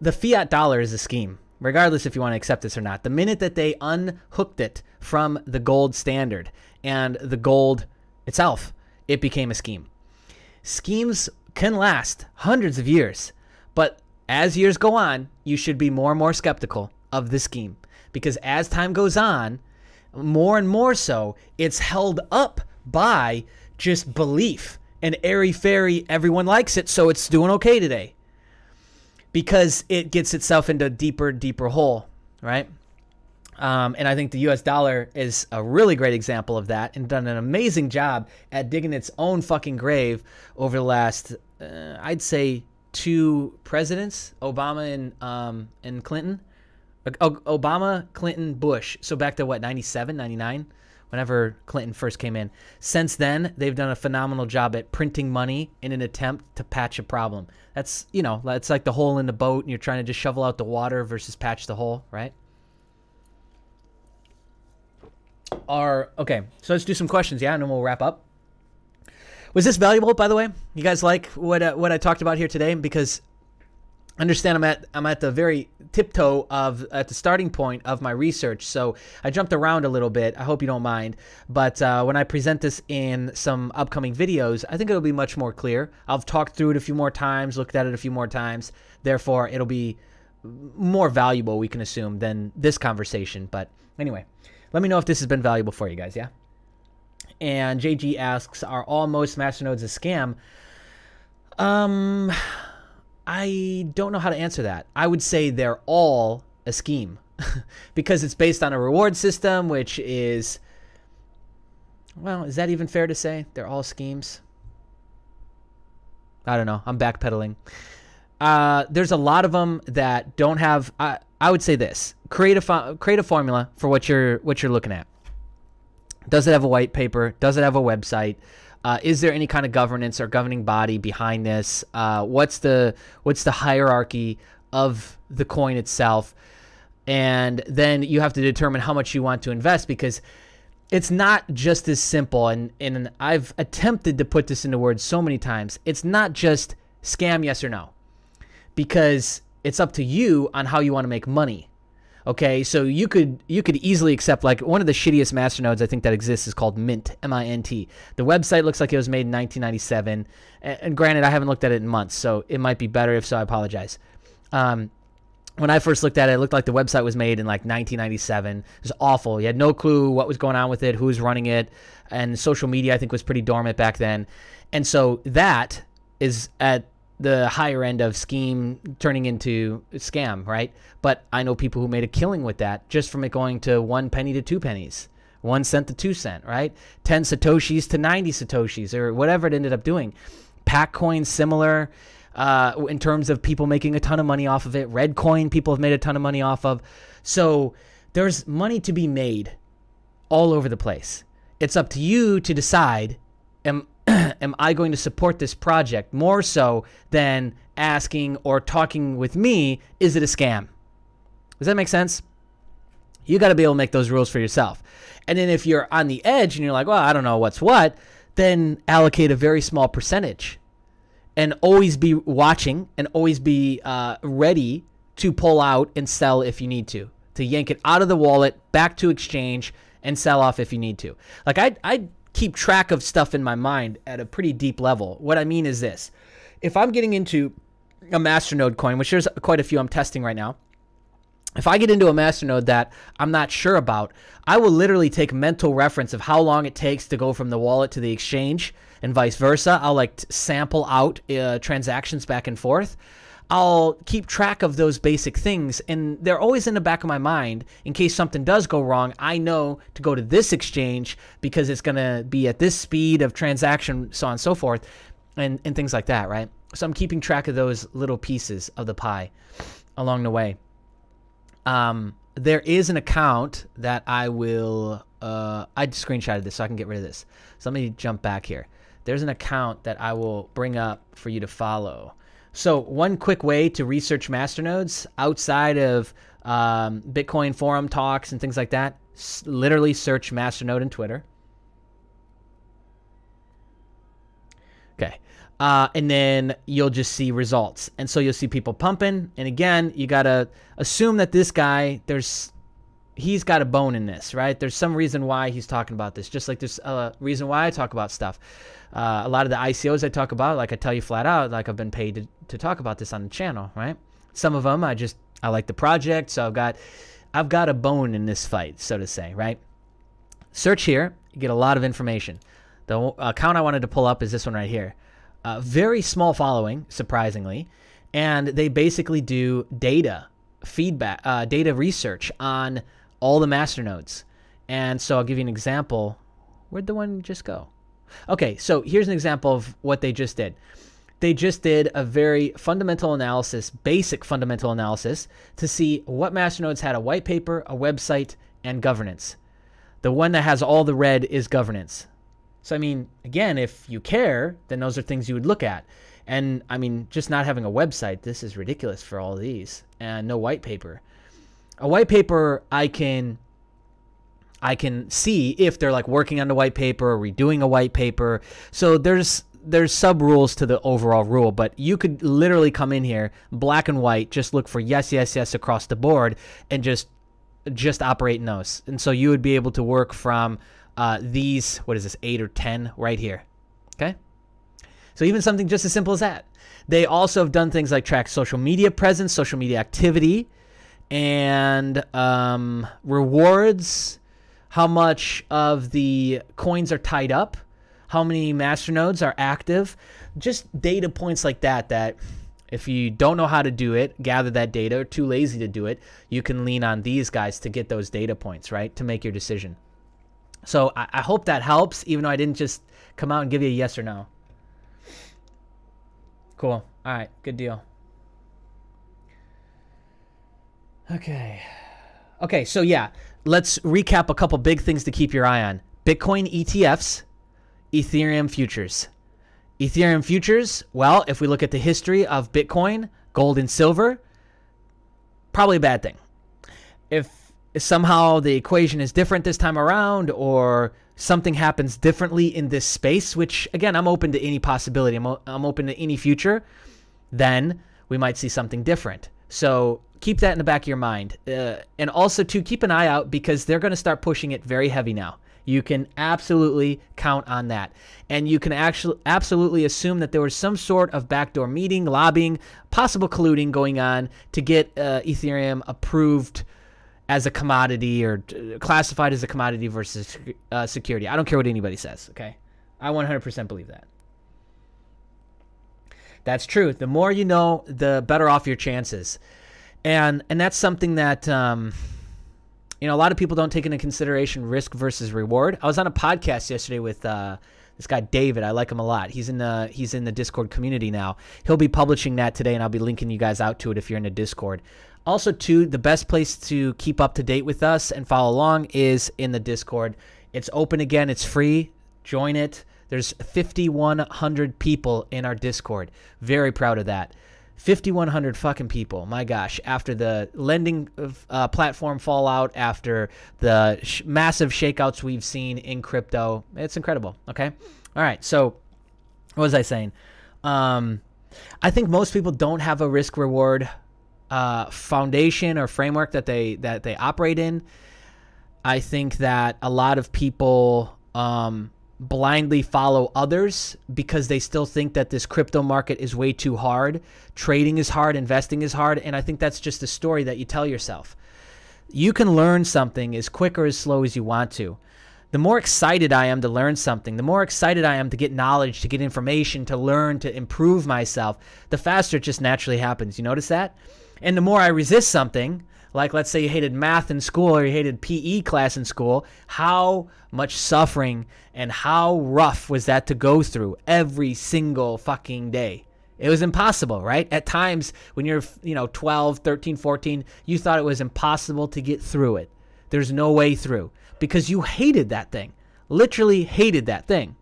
The fiat dollar is a scheme, regardless if you want to accept this or not. The minute that they unhooked it from the gold standard and the gold itself, it became a scheme. Schemes can last hundreds of years, but as years go on, you should be more and more skeptical of the scheme. Because as time goes on, more and more so, it's held up by just belief and airy-fairy, everyone likes it, so it's doing okay today. Because it gets itself into a deeper hole, right? And I think the US dollar is a really great example of that, and done an amazing job at digging its own fucking grave over the last, I'd say, 2 presidents, Obama and Clinton. Obama, Clinton, Bush. So back to 97, 99, whenever Clinton first came in. Since then, they've done a phenomenal job at printing money in an attempt to patch a problem. That's, that's like the hole in the boat, and you're trying to just shovel out the water versus patch the hole, right? Okay, so let's do some questions, yeah, and then we'll wrap up. Was this valuable, by the way? You guys like what I talked about here today? Because understand I'm at the very tiptoe at the starting point of my research, so I jumped around a little bit. I hope you don't mind, but when I present this in some upcoming videos, I think it'll be much more clear. I've talked through it a few more times, looked at it a few more times, therefore it'll be more valuable, we can assume, than this conversation. But anyway, let me know if this has been valuable for you guys, yeah? And JG asks, are all most masternodes a scam? I don't know how to answer that. I would say they're all a scheme because it's based on a reward system, which is, well, is that even fair to say? They're all schemes? I don't know. I'm backpedaling. There's a lot of them that don't have. I would say this: create a formula for what you're looking at. Does it have a white paper? Does it have a website? Is there any kind of governance or governing body behind this? What's the hierarchy of the coin itself? And then you have to determine how much you want to invest, because it's not just as simple. And I've attempted to put this into words so many times. It's not just scam, yes or no, because it's up to you on how you want to make money. Okay, so you could easily accept, like, one of the shittiest masternodes I think that exists is called Mint, M-I-N-T. The website looks like it was made in 1997, and granted, I haven't looked at it in months, so it might be better. If so, I apologize. When I first looked at it, it looked like the website was made in like 1997. It was awful. You had no clue what was going on with it, who was running it, and social media I think was pretty dormant back then. And so that is at the higher end of scheme turning into scam, right? But I know people who made a killing with that just from it going to 1 penny to 2 pennies, 1 cent to 2 cent, right? 10 Satoshis to 90 Satoshis, or whatever it ended up doing. Pack coins, similar in terms of people making a ton of money off of it. Red coin, people have made a ton of money off of. So there's money to be made all over the place. It's up to you to decide, am I going to support this project more so than asking or talking with me, is it a scam? Does that make sense? You got to be able to make those rules for yourself. And then if you're on the edge and you're like, well, I don't know what's what, then allocate a very small percentage and always be watching and always be ready to pull out and sell if you need to yank it out of the wallet, back to exchange, and sell off if you need to. Like, I keep track of stuff in my mind at a pretty deep level. What I mean is this. If I'm getting into a Masternode coin, which there's quite a few I'm testing right now, if I get into a Masternode that I'm not sure about, I will literally take mental reference of how long it takes to go from the wallet to the exchange and vice versa. I'll like sample out transactions back and forth. I'll keep track of those basic things, and they're always in the back of my mind in case something does go wrong. I know to go to this exchange because it's going to be at this speed of transaction, so on and so forth, and things like that, right? So I'm keeping track of those little pieces of the pie along the way. There is an account that I will, I screenshotted this so I can get rid of this. So let me jump back here. There's an account that I will bring up for you to follow. So one quick way to research masternodes outside of Bitcoin forum talks and things like that, literally search masternode in Twitter. Okay. And then you'll just see results. And so you'll see people pumping. And again, you got to assume that this guy, he's got a bone in this, right? There's some reason why he's talking about this, just like there's a reason why I talk about stuff. A lot of the ICOs I talk about, like I tell you flat out, like I've been paid to talk about this on the channel, right? Some of them I like the project, so I've got a bone in this fight, so to say, right? Search here, you get a lot of information. The account I wanted to pull up is this one right here. Very small following, surprisingly, and they basically do data feedback, data research on all the masternodes. And so I'll give you an example. Where'd the one just go? Okay, so here's an example of what they just did. They just did a very fundamental analysis, basic fundamental analysis, to see what masternodes had a white paper, a website, and governance. The one that has all the red is governance. So, I mean, again, if you care, then those are things you would look at. And, I mean, just not having a website, this is ridiculous for all of these. And no white paper. A white paper, I can see if they're like working on the white paper or redoing a white paper. So there's sub rules to the overall rule, but you could literally come in here, black and white, just look for yes, yes, yes across the board, and just operate in those. And so you would be able to work from these, what is this, 8 or 10 right here. Okay. So even something just as simple as that. They also have done things like track social media presence, social media activity, and rewards, how much of the coins are tied up, how many masternodes are active, just data points like that, that if you don't know how to do it, gather that data, or too lazy to do it, you can lean on these guys to get those data points, right, to make your decision. So I hope that helps, even though I didn't just come out and give you a yes or no. Cool. All right, good deal. Okay, so yeah, let's recap a couple big things to keep your eye on. Bitcoin ETFs, Ethereum futures. Ethereum futures, well, if we look at the history of Bitcoin, gold and silver, probably a bad thing. If somehow the equation is different this time around, or something happens differently in this space, which again, I'm open to any possibility, I'm open to any future, then we might see something different. So keep that in the back of your mind. And also to keep an eye out, because they're going to start pushing it very heavy now. You can absolutely count on that. And you can actually absolutely assume that there was some sort of backdoor meeting, lobbying, possible colluding going on to get Ethereum approved as a commodity, or classified as a commodity versus security. I don't care what anybody says, okay? I 100% believe that. That's true. The more you know, the better off your chances. And that's something that you know, a lot of people don't take into consideration risk versus reward. I was on a podcast yesterday with this guy David. I like him a lot. He's in the Discord community now. He'll be publishing that today, and I'll be linking you guys out to it if you're in the Discord. Also, too, the best place to keep up to date with us and follow along is in the Discord. It's open again. It's free. Join it. There's 5,100 people in our Discord. Very proud of that. 5,100 fucking people. My gosh. After the lending platform fallout, after the massive shakeouts we've seen in crypto, it's incredible. Okay. All right. So what was I saying? I think most people don't have a risk reward foundation or framework that they operate in. I think that a lot of people blindly follow others because they still think that this crypto market is way too hard. Trading is hard, investing is hard, and I think that's just a story that you tell yourself. You can learn something as quick or as slow as you want to. The more excited I am to learn something, the more excited I am to get knowledge, to get information, to learn, to improve myself, the faster it just naturally happens. You notice that? And the more I resist something, like let's say you hated math in school or you hated PE class in school, how much suffering and how rough was that to go through every single fucking day? It was impossible, right? At times when you're 12, 13, 14, you thought it was impossible to get through it. There's no way through because you hated that thing, literally hated that thing.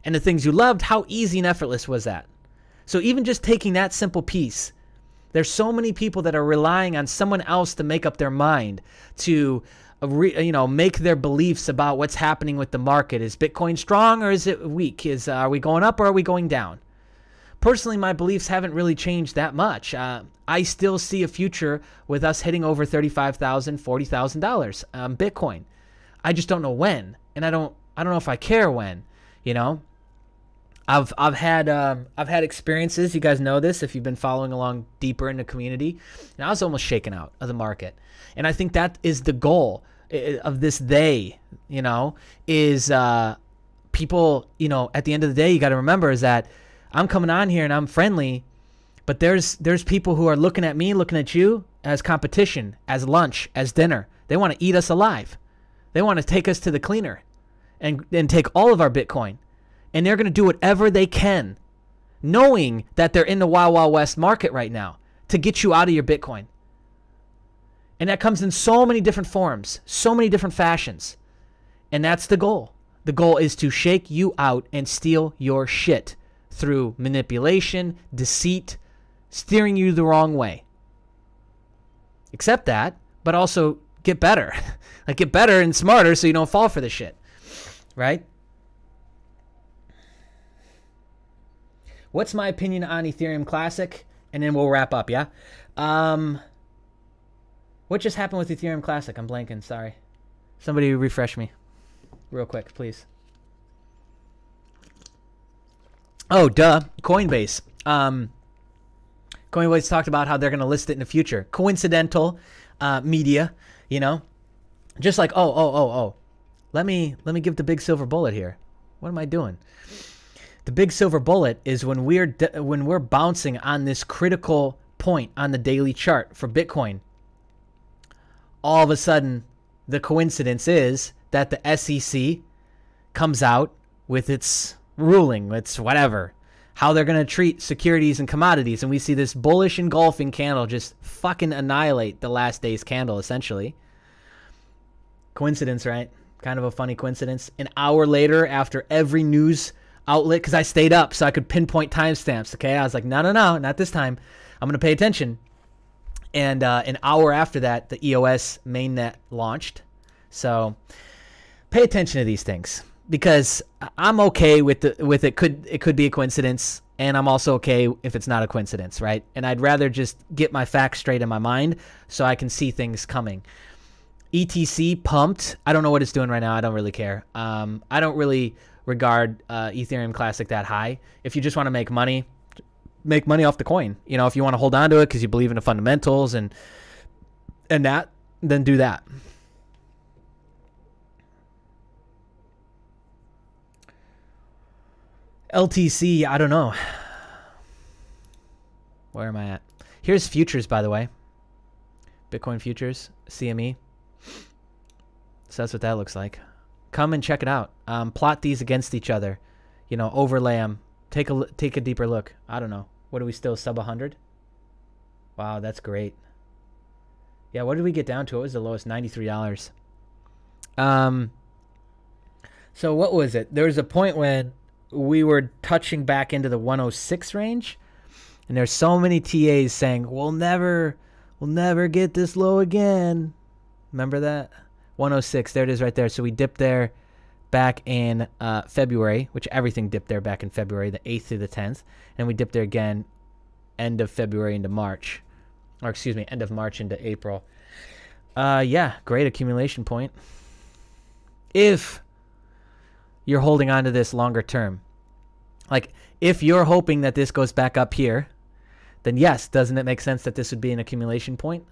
And the things you loved, how easy and effortless was that? So even just taking that simple piece, there's so many people that are relying on someone else to make up their mind, to make their beliefs about what's happening with the market. Is Bitcoin strong or is it weak? Are we going up or are we going down? Personally, my beliefs haven't really changed that much. I still see a future with us hitting over $35,000, $40,000 Bitcoin. I just don't know when, and I don't know if I care when. I've had experiences. You guys know this if you've been following along deeper in the community. And I was almost shaken out of the market, and I think that is the goal of this day. Is people. At the end of the day, you got to remember is that I'm coming on here and I'm friendly, but there's people who are looking at me, looking at you as competition, as lunch, as dinner. They want to eat us alive. They want to take us to the cleaner, and take all of our Bitcoin. And they're going to do whatever they can, knowing that they're in the Wild Wild West market right now, to get you out of your Bitcoin. And that comes in so many different forms, so many different fashions. And that's the goal. The goal is to shake you out and steal your shit through manipulation, deceit, steering you the wrong way. Accept that, but also get better. Get better and smarter so you don't fall for this shit. Right? What's my opinion on Ethereum Classic? And then we'll wrap up, yeah? What just happened with Ethereum Classic? I'm blanking, sorry. Somebody refresh me real quick, please. Oh, duh. Coinbase. Coinbase talked about how they're going to list it in the future. Coincidental media, Just like, oh. Let me give the big silver bullet here. What am I doing? The big silver bullet is when we're bouncing on this critical point on the daily chart for Bitcoin. All of a sudden, the coincidence is that the SEC comes out with its ruling, its whatever, how they're going to treat securities and commodities. And we see this bullish engulfing candle just fucking annihilate the last day's candle, essentially. Coincidence, right? Kind of a funny coincidence. An hour later, after every news outlet, because I stayed up so I could pinpoint timestamps, okay? I was like, no, not this time. I'm going to pay attention. And an hour after that, the EOS mainnet launched. So pay attention to these things, because I'm okay with it could be a coincidence, and I'm also okay if it's not a coincidence, right? And I'd rather just get my facts straight in my mind so I can see things coming. ETC pumped. I don't know what it's doing right now. I don't really care. I don't really regard Ethereum Classic that high. If you just want to make money off the coin. You know, if you want to hold on to it because you believe in the fundamentals and that, then do that. LTC, I don't know. Where am I at? Here's futures, by the way. Bitcoin futures, CME. So that's what that looks like. Come and check it out. Plot these against each other. You know, overlay them. Take a deeper look. I don't know. What are we still, sub 100? Wow, that's great. Yeah, what did we get down to? What was the lowest? $93. So what was it? There was a point when we were touching back into the 106 range, and there's so many TAs saying we'll never get this low again. Remember that? 106, there it is right there. So we dipped there back in February, which everything dipped there back in February, the 8th through the 10th, and we dipped there again end of February into March, or excuse me, end of March into April. Yeah, great accumulation point. If you're holding on to this longer term, like if you're hoping that this goes back up here, then yes, doesn't it make sense that this would be an accumulation point?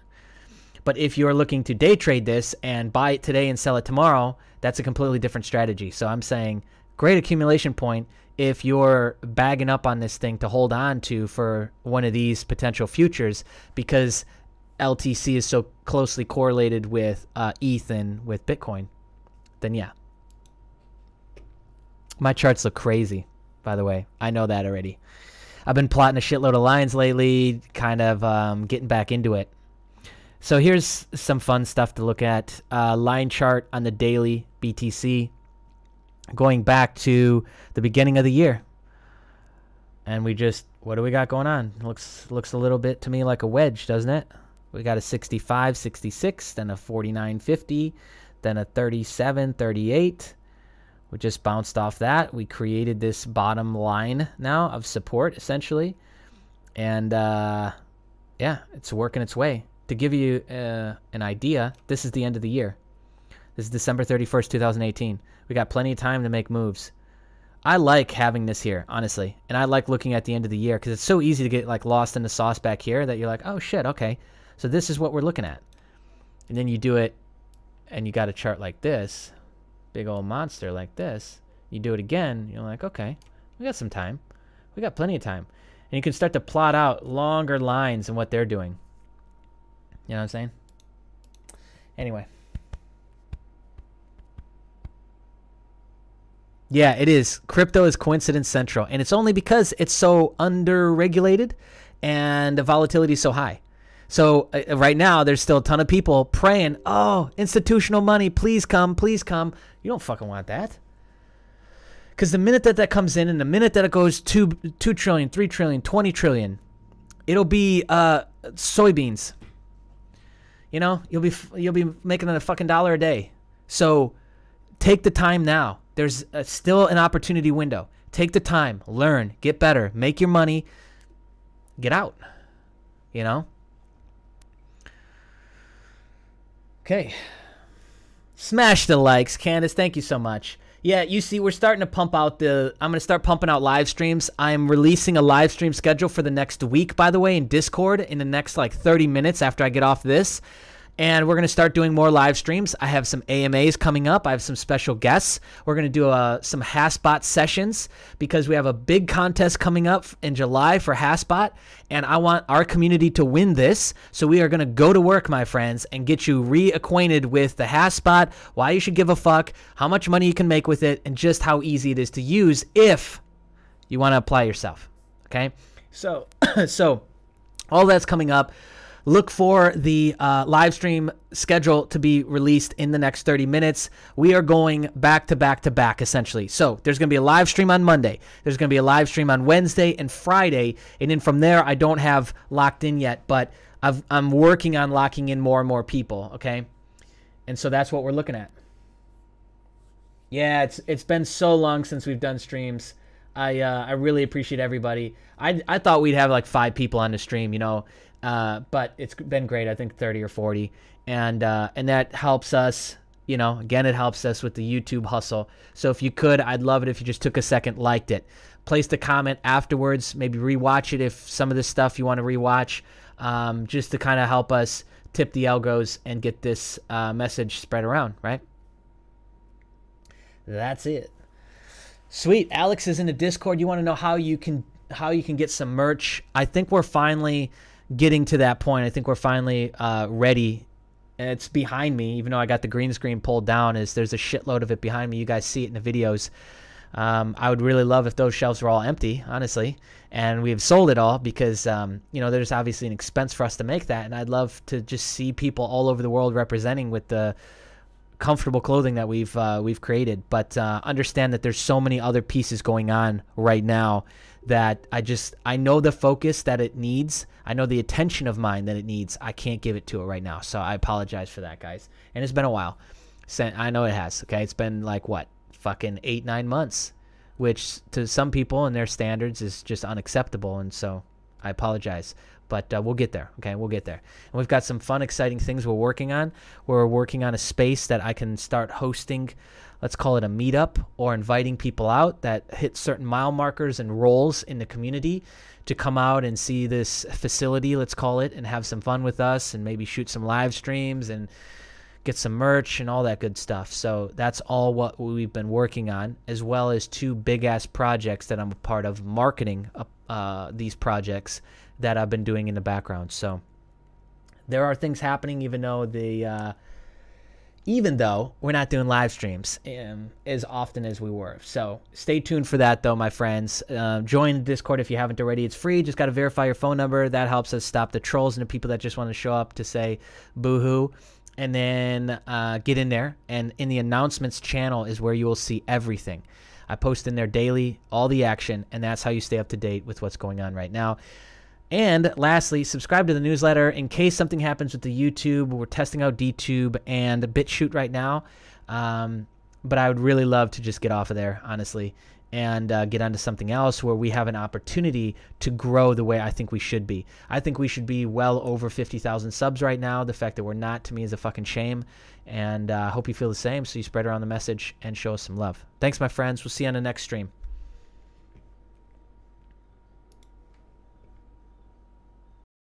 But if you're looking to day trade this and buy it today and sell it tomorrow, that's a completely different strategy. So I'm saying great accumulation point if you're bagging up on this thing to hold on to for one of these potential futures, because LTC is so closely correlated with ETH and with Bitcoin, then yeah. My charts look crazy, by the way. I know that already. I've been plotting a shitload of lines lately, kind of getting back into it. So here's some fun stuff to look at. Line chart on the daily BTC going back to the beginning of the year. And we just, what do we got going on? Looks a little bit to me like a wedge, doesn't it? We got a 65, 66, then a 49.50, then a 37, 38. We just bounced off that. We created this bottom line now of support, essentially. And yeah, it's working its way. To give you an idea, this is the end of the year. This is December 31st, 2018. We got plenty of time to make moves. I like having this here, honestly. And I like looking at the end of the year because it's so easy to get like lost in the sauce back here that you're like, oh shit, okay. So this is what we're looking at. And then you do it and you got a chart like this, big old monster like this. You do it again, you're like, okay, we got some time. We got plenty of time. And you can start to plot out longer lines and what they're doing. You know what I'm saying? Anyway. Yeah, it is. Crypto is coincidence central. And it's only because it's so under-regulated and the volatility is so high. So right now, there's still a ton of people praying, oh, institutional money, please come, please come. You don't fucking want that. Because the minute that comes in and the minute that it goes 2 trillion, 3 trillion, 20 trillion, it'll be soybeans. You know, you'll be making a fucking $1 a day. So take the time now. There's still an opportunity window. Take the time, learn, get better, make your money, get out. You know? Okay. Smash the likes, Candace. Thank you so much. Yeah, you see, we're starting to pump out I'm going to start pumping out live streams. I'm releasing a live stream schedule for the next week, by the way, in Discord in the next like 30 minutes after I get off this. And we're going to start doing more live streams. I have some AMAs coming up. I have some special guests. We're going to do some HashBot sessions because we have a big contest coming up in July for HashBot, and I want our community to win this. So we are going to go to work, my friends, and get you reacquainted with the HashBot, why you should give a fuck, how much money you can make with it, and just how easy it is to use if you want to apply yourself. Okay? So, all that's coming up. Look for the live stream schedule to be released in the next 30 minutes. We are going back to back to back, essentially. So there's going to be a live stream on Monday. There's going to be a live stream on Wednesday and Friday. And then from there, I don't have locked in yet, but I'm working on locking in more and more people, okay? And so that's what we're looking at. Yeah, it's been so long since we've done streams. I really appreciate everybody. I thought we'd have like 5 people on the stream, you know. But it's been great. I think 30 or 40. And that helps us, you know, again, it helps us with the YouTube hustle. So if you could, I'd love it if you just took a second, liked it, placed a comment afterwards, maybe rewatch it. If some of this stuff you want to rewatch, just to kind of help us tip the algos and get this, message spread around, right? That's it. Sweet. Alex is in the Discord. You want to know how you can get some merch. I think we're finally getting to that point. I think we're finally ready. It's behind me, even though I got the green screen pulled down. There's a shitload of it behind me. You guys see it in the videos. I would really love if those shelves were all empty, honestly, and we've sold it all because you know, there's obviously an expense for us to make that, and I'd love to just see people all over the world representing with the comfortable clothing that we've created. But understand that there's so many other pieces going on right now that I know the focus that it needs. I know the attention of mine that it needs. I can't give it to it right now. So I apologize for that, guys. And it's been a while. I know it has. Okay. It's been like what? Fucking 8-9 months, which to some people and their standards is just unacceptable. And so I apologize, but we'll get there. Okay. We'll get there. And we've got some fun, exciting things we're working on. We're working on a space that I can start hosting. Let's call it a meetup, or inviting people out that hit certain mile markers and roles in the community to come out and see this facility, let's call it, and have some fun with us and maybe shoot some live streams and get some merch and all that good stuff. So that's all what we've been working on, as well as 2 big-ass projects that I'm a part of, marketing these projects that I've been doing in the background. So there are things happening, even though we're not doing live streams as often as we were. So stay tuned for that, though, my friends. Join Discord if you haven't already. It's free. Just got to verify your phone number. That helps us stop the trolls and the people that just want to show up to say boo-hoo. And then get in there. And in the announcements channel is where you will see everything. I post in there daily, all the action, and that's how you stay up to date with what's going on right now. And lastly, subscribe to the newsletter in case something happens with the YouTube. We're testing out DTube and BitChute right now. But I would really love to just get off of there, honestly, and get onto something else where we have an opportunity to grow the way I think we should be. I think we should be well over 50,000 subs right now. The fact that we're not, to me, is a fucking shame. And I hope you feel the same, so you spread around the message and show us some love. Thanks, my friends. We'll see you on the next stream.